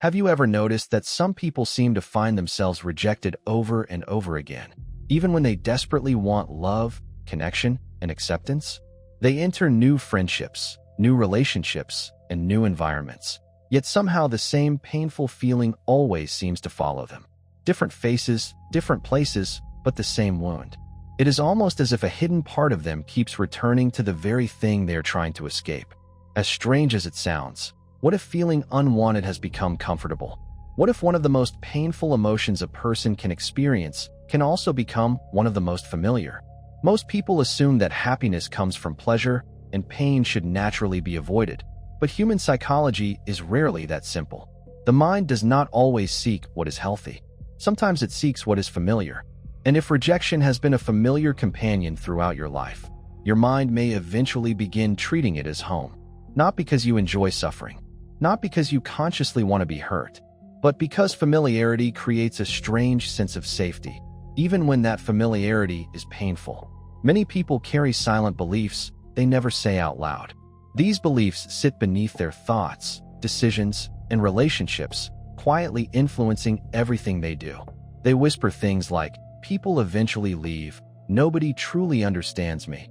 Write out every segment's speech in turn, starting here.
Have you ever noticed that some people seem to find themselves rejected over and over again, even when they desperately want love, connection, and acceptance? They enter new friendships, new relationships, and new environments, yet somehow the same painful feeling always seems to follow them. Different faces, different places, but the same wound. It is almost as if a hidden part of them keeps returning to the very thing they are trying to escape. As strange as it sounds, what if feeling unwanted has become comfortable? What if one of the most painful emotions a person can experience can also become one of the most familiar? Most people assume that happiness comes from pleasure and pain should naturally be avoided. But human psychology is rarely that simple. The mind does not always seek what is healthy. Sometimes it seeks what is familiar. And if rejection has been a familiar companion throughout your life, your mind may eventually begin treating it as home. Not because you enjoy suffering, not because you consciously want to be hurt, but because familiarity creates a strange sense of safety, even when that familiarity is painful. Many people carry silent beliefs they never say out loud. These beliefs sit beneath their thoughts, decisions, and relationships, quietly influencing everything they do. They whisper things like, "People eventually leave, nobody truly understands me,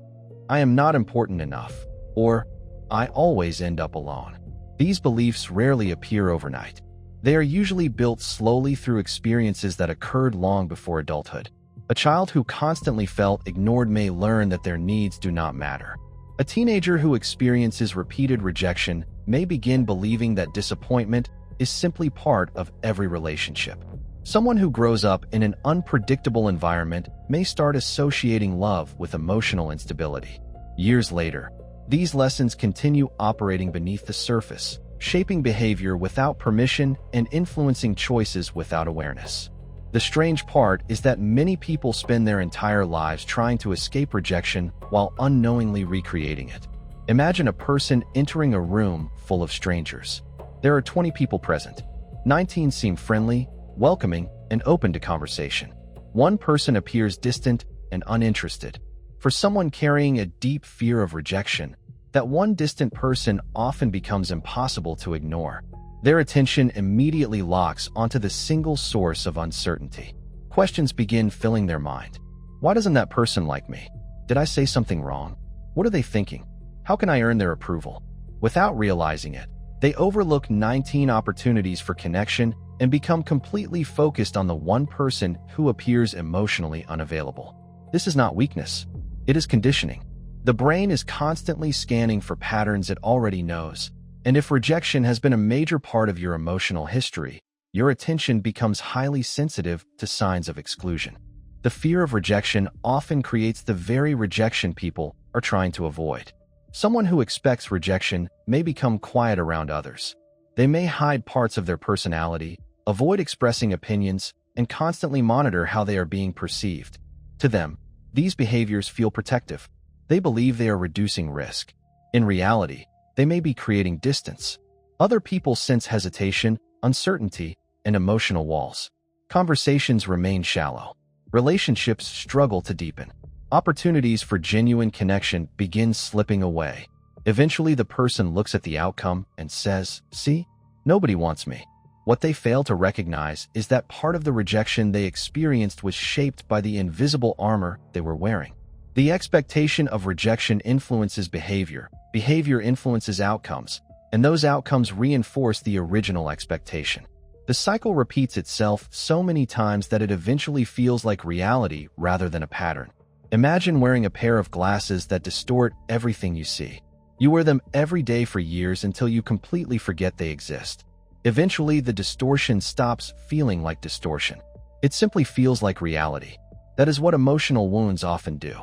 I am not important enough," or "I always end up alone." These beliefs rarely appear overnight. They are usually built slowly through experiences that occurred long before adulthood. A child who constantly felt ignored may learn that their needs do not matter. A teenager who experiences repeated rejection may begin believing that disappointment is simply part of every relationship. Someone who grows up in an unpredictable environment may start associating love with emotional instability. Years later, these lessons continue operating beneath the surface, shaping behavior without permission and influencing choices without awareness. The strange part is that many people spend their entire lives trying to escape rejection while unknowingly recreating it. Imagine a person entering a room full of strangers. There are 20 people present. 19 seem friendly, welcoming, and open to conversation. One person appears distant and uninterested. For someone carrying a deep fear of rejection, that one distant person often becomes impossible to ignore. Their attention immediately locks onto the single source of uncertainty. Questions begin filling their mind. Why doesn't that person like me? Did I say something wrong? What are they thinking? How can I earn their approval? Without realizing it, they overlook 19 opportunities for connection and become completely focused on the one person who appears emotionally unavailable. This is not weakness. It is conditioning. The brain is constantly scanning for patterns it already knows. And if rejection has been a major part of your emotional history, your attention becomes highly sensitive to signs of exclusion. The fear of rejection often creates the very rejection people are trying to avoid. Someone who expects rejection may become quiet around others. They may hide parts of their personality, avoid expressing opinions, and constantly monitor how they are being perceived. To them, these behaviors feel protective. They believe they are reducing risk. In reality, they may be creating distance. Other people sense hesitation, uncertainty, and emotional walls. Conversations remain shallow. Relationships struggle to deepen. Opportunities for genuine connection begin slipping away. Eventually, the person looks at the outcome and says, "See, nobody wants me." What they fail to recognize is that part of the rejection they experienced was shaped by the invisible armor they were wearing. The expectation of rejection influences behavior. Behavior influences outcomes, and those outcomes reinforce the original expectation. The cycle repeats itself so many times that it eventually feels like reality rather than a pattern. Imagine wearing a pair of glasses that distort everything you see. You wear them every day for years until you completely forget they exist. Eventually, the distortion stops feeling like distortion. It simply feels like reality. That is what emotional wounds often do.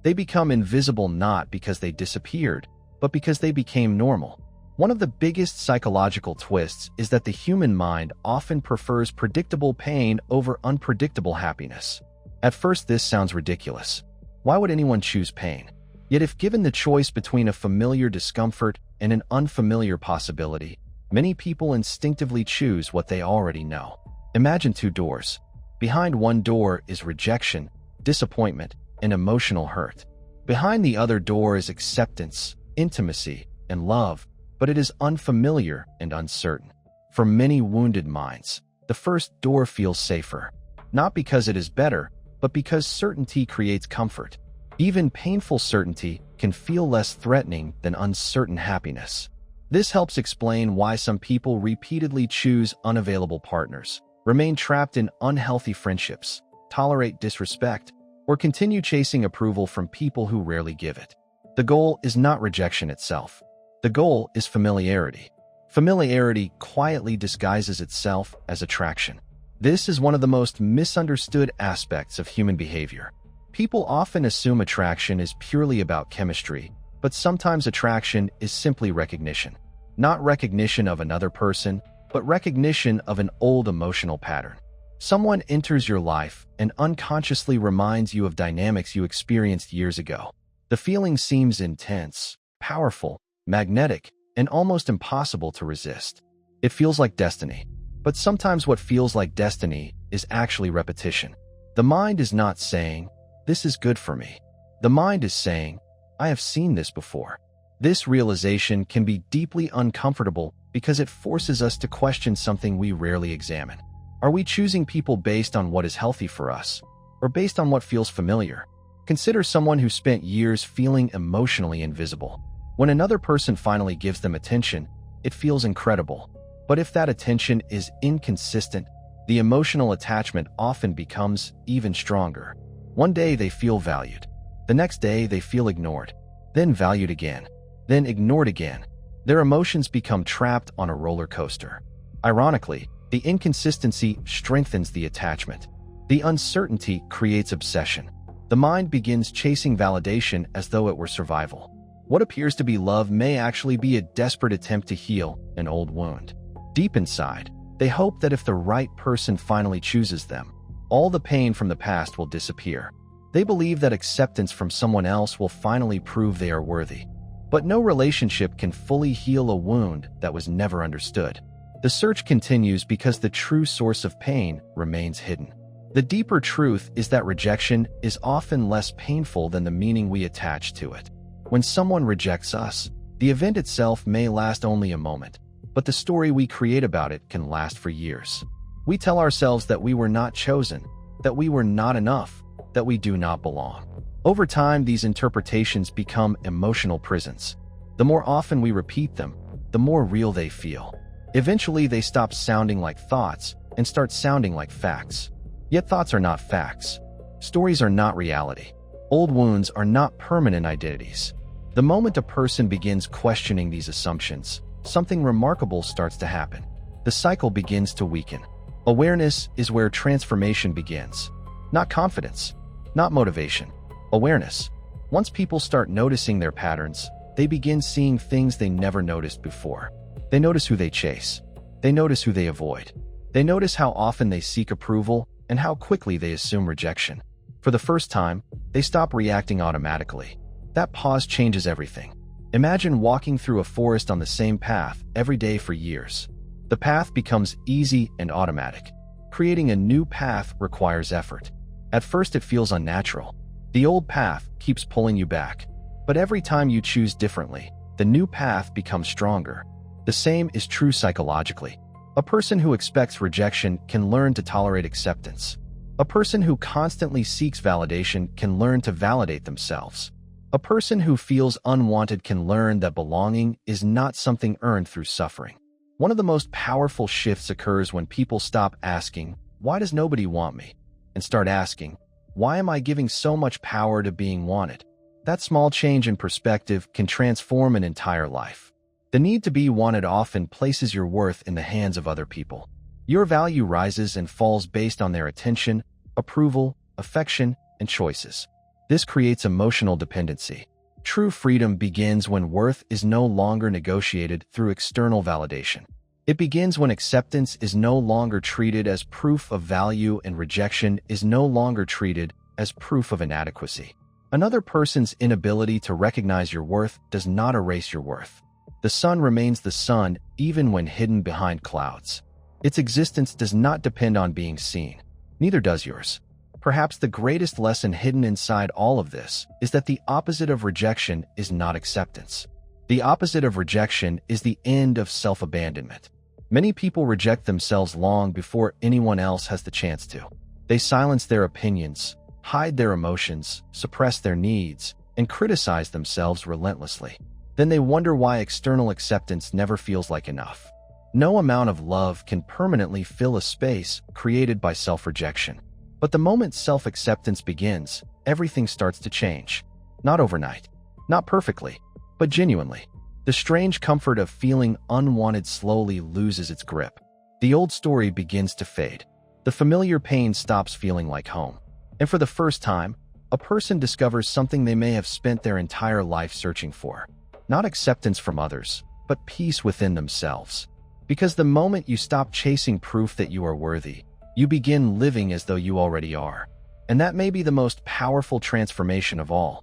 They become invisible not because they disappeared, but because they became normal. One of the biggest psychological twists is that the human mind often prefers predictable pain over unpredictable happiness. At first, this sounds ridiculous. Why would anyone choose pain? Yet if given the choice between a familiar discomfort and an unfamiliar possibility, many people instinctively choose what they already know. Imagine two doors. Behind one door is rejection, disappointment, and emotional hurt. Behind the other door is acceptance, intimacy, and love, but it is unfamiliar and uncertain. For many wounded minds, the first door feels safer, not because it is better, but because certainty creates comfort. Even painful certainty can feel less threatening than uncertain happiness. This helps explain why some people repeatedly choose unavailable partners, remain trapped in unhealthy friendships, tolerate disrespect, or continue chasing approval from people who rarely give it. The goal is not rejection itself. The goal is familiarity. Familiarity quietly disguises itself as attraction. This is one of the most misunderstood aspects of human behavior. People often assume attraction is purely about chemistry, but sometimes attraction is simply recognition. Not recognition of another person, but recognition of an old emotional pattern. Someone enters your life and unconsciously reminds you of dynamics you experienced years ago. The feeling seems intense, powerful, magnetic, and almost impossible to resist. It feels like destiny. But sometimes what feels like destiny is actually repetition. The mind is not saying, "This is good for me." The mind is saying, "I have seen this before." This realization can be deeply uncomfortable because it forces us to question something we rarely examine. Are we choosing people based on what is healthy for us, or based on what feels familiar? Consider someone who spent years feeling emotionally invisible. When another person finally gives them attention, it feels incredible. But if that attention is inconsistent, the emotional attachment often becomes even stronger. One day they feel valued. The next day they feel ignored. Then valued again. Then ignored again. Their emotions become trapped on a roller coaster. Ironically, the inconsistency strengthens the attachment. The uncertainty creates obsession. The mind begins chasing validation as though it were survival. What appears to be love may actually be a desperate attempt to heal an old wound. Deep inside, they hope that if the right person finally chooses them, all the pain from the past will disappear. They believe that acceptance from someone else will finally prove they are worthy. But no relationship can fully heal a wound that was never understood. The search continues because the true source of pain remains hidden. The deeper truth is that rejection is often less painful than the meaning we attach to it. When someone rejects us, the event itself may last only a moment, but the story we create about it can last for years. We tell ourselves that we were not chosen, that we were not enough, that we do not belong. Over time, these interpretations become emotional prisons. The more often we repeat them, the more real they feel. Eventually, they stop sounding like thoughts and start sounding like facts. Yet thoughts are not facts. Stories are not reality. Old wounds are not permanent identities. The moment a person begins questioning these assumptions, something remarkable starts to happen. The cycle begins to weaken. Awareness is where transformation begins. Not confidence, not motivation. Awareness. Once people start noticing their patterns, they begin seeing things they never noticed before. They notice who they chase. They notice who they avoid. They notice how often they seek approval and how quickly they assume rejection. For the first time, they stop reacting automatically. That pause changes everything. Imagine walking through a forest on the same path every day for years. The path becomes easy and automatic. Creating a new path requires effort. At first, it feels unnatural. The old path keeps pulling you back. But every time you choose differently, the new path becomes stronger. The same is true psychologically. A person who expects rejection can learn to tolerate acceptance. A person who constantly seeks validation can learn to validate themselves. A person who feels unwanted can learn that belonging is not something earned through suffering. One of the most powerful shifts occurs when people stop asking, "Why does nobody want me?" and start asking, "Why am I giving so much power to being wanted?" That small change in perspective can transform an entire life. The need to be wanted often places your worth in the hands of other people. Your value rises and falls based on their attention, approval, affection, and choices. This creates emotional dependency. True freedom begins when worth is no longer negotiated through external validation. It begins when acceptance is no longer treated as proof of value and rejection is no longer treated as proof of inadequacy. Another person's inability to recognize your worth does not erase your worth. The sun remains the sun even when hidden behind clouds. Its existence does not depend on being seen. Neither does yours. Perhaps the greatest lesson hidden inside all of this is that the opposite of rejection is not acceptance. The opposite of rejection is the end of self-abandonment. Many people reject themselves long before anyone else has the chance to. They silence their opinions, hide their emotions, suppress their needs, and criticize themselves relentlessly. Then they wonder why external acceptance never feels like enough. No amount of love can permanently fill a space created by self-rejection. But the moment self-acceptance begins, everything starts to change. Not overnight, not perfectly, but genuinely. The strange comfort of feeling unwanted slowly loses its grip. The old story begins to fade. The familiar pain stops feeling like home. And for the first time, a person discovers something they may have spent their entire life searching for. Not acceptance from others, but peace within themselves. Because the moment you stop chasing proof that you are worthy, you begin living as though you already are. And that may be the most powerful transformation of all.